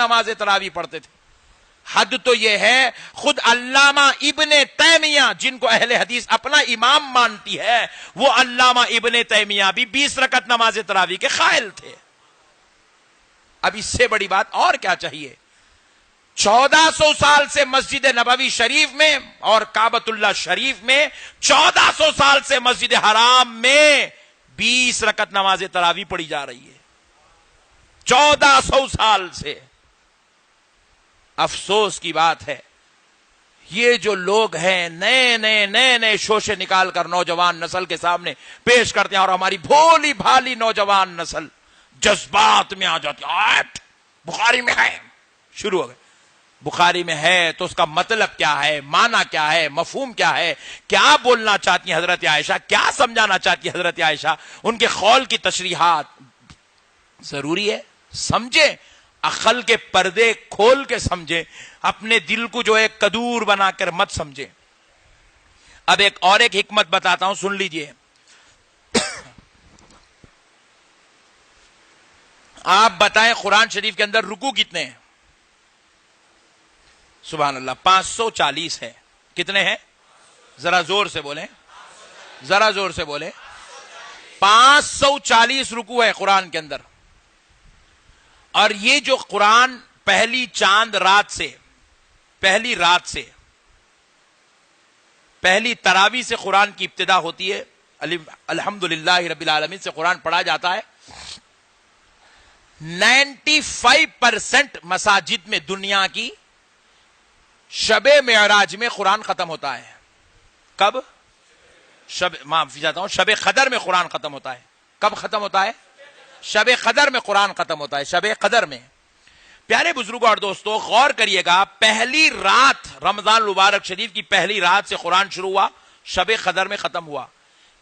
نماز تراویح پڑھتے تھے. حد تو یہ ہے خود علامہ ابن تیمیہ جن کو اہل حدیث اپنا امام مانتی ہے, وہ علامہ ابن تیمیہ بھی 20 رکعت نماز تراویح کے قائل تھے. اب اس سے بڑی بات اور کیا چاہیے؟ 1400 سال سے مسجد نبوی شریف میں اور کعبۃ اللہ شریف میں, 1400 سال سے مسجد حرام میں 20 رکعت نماز تراویح پڑھی جا رہی ہے. 1400 سال سے. افسوس کی بات ہے یہ جو لوگ ہیں نئے شوشے نکال کر نوجوان نسل کے سامنے پیش کرتے ہیں, اور ہماری بھولی بھالی نوجوان نسل جذبات میں آ جاتی ہے. بخاری میں ہے, شروع ہو گئے. بخاری میں ہے تو اس کا مطلب کیا ہے, معنی کیا ہے, مفہوم کیا ہے, کیا بولنا چاہتی ہیں حضرت عائشہ, کیا سمجھانا چاہتی ہے حضرت عائشہ, ان کے قول کی تشریحات ضروری ہے. سمجھیں, عقل کے پردے کھول کے سمجھیں, اپنے دل کو جو ایک کدور بنا کر مت سمجھیں. اب ایک حکمت بتاتا ہوں, سن لیجئے. آپ بتائیں قرآن شریف کے اندر رکوع کتنے ہیں؟ سبحان اللہ, 540 ہے. کتنے ہیں؟ ذرا زور سے بولیں, ذرا زور سے بولیں. 540 رکوع ہے قرآن کے اندر. اور یہ جو قرآن پہلی چاند رات سے, پہلی رات سے, پہلی تراویح سے قرآن کی ابتدا ہوتی ہے. الحمدللہ رب العالمین سے قرآن پڑھا جاتا ہے. 95% مساجد میں دنیا کی شب معراج میں قرآن ختم ہوتا ہے. کب؟ معافی چاہتا ہوں, شب قدر میں قرآن ختم ہوتا ہے. کب ختم ہوتا ہے؟ شب قدر میں قرآن ختم ہوتا ہے. شب قدر میں. پیارے بزرگوں اور دوستوں, غور کریے گا, پہلی رات رمضان المبارک شریف کی پہلی رات سے قرآن شروع ہوا, شب قدر میں ختم ہوا.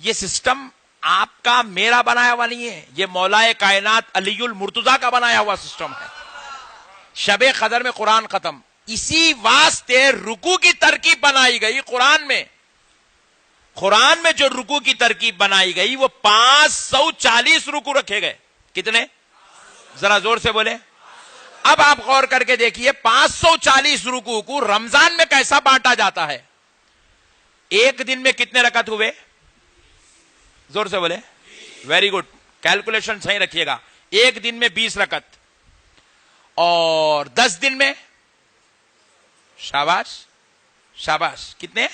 یہ سسٹم آپ کا میرا بنایا ہوا نہیں ہے, یہ مولا کائنات علی المرتضیٰ کا بنایا ہوا سسٹم ہے. شب قدر میں قرآن ختم. اسی واسطے رکوع کی ترکیب بنائی گئی قرآن میں. قرآن میں جو رکوع کی ترکیب بنائی گئی وہ 540 رکوع رکھے گئے. کتنے؟ ذرا زور سے بولیں. اب آپ غور کر کے دیکھیے 540 رکوع کو رمضان میں کیسا بانٹا جاتا ہے. ایک دن میں کتنے رکعت ہوئے؟ زور سے بولیں. ویری گڈ, کیلکولیشن صحیح رکھیے گا. ایک دن میں 20 رکعت, اور 10 دن میں, شاباش شاباش, کتنے؟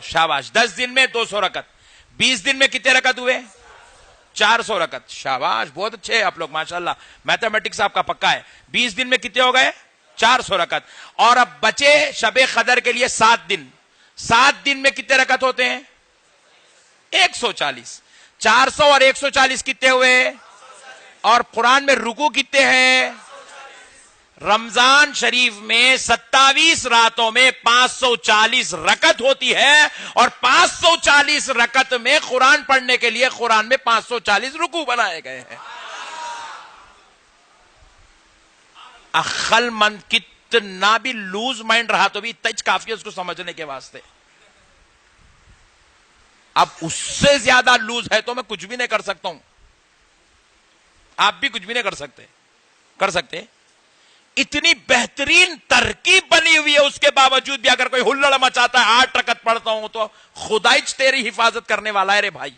شاباش, 10 دن میں 200 رکعت. 20 دن میں کتنے رکعت ہوئے؟ 400 رکعت. شاباش, بہت اچھے آپ لوگ, ماشاءاللہ, میتھمیٹکس آپ کا پکا ہے. 20 دن میں کتنے ہو گئے؟ 400 رکعت. اور اب بچے شب قدر کے لیے 7 دن. 7 دن میں کتنے رکعت ہوتے ہیں؟ 140. 400 اور 140 کتنے ہوئے؟ اور قرآن میں رکوع کتنے ہیں؟ رمضان شریف میں 27 راتوں میں 540 رکعت ہوتی ہے, اور 540 رکعت میں قرآن پڑھنے کے لیے قرآن میں 540 رکوع بنائے گئے ہیں. عقل مند کتنا بھی لوز مائنڈ رہا تو بھی تج کافی ہے اس کو سمجھنے کے واسطے. اب اس سے زیادہ لوز ہے تو میں کچھ بھی نہیں کر سکتا ہوں, آپ بھی کچھ بھی نہیں کر سکتے. اتنی بہترین ترکیب بنی ہوئی ہے, اس کے باوجود بھی اگر کوئی ہلڑ مچاتا ہے 8 رکعت پڑھتا ہوں تو خدائچ تیری حفاظت کرنے والا ہے رے بھائی.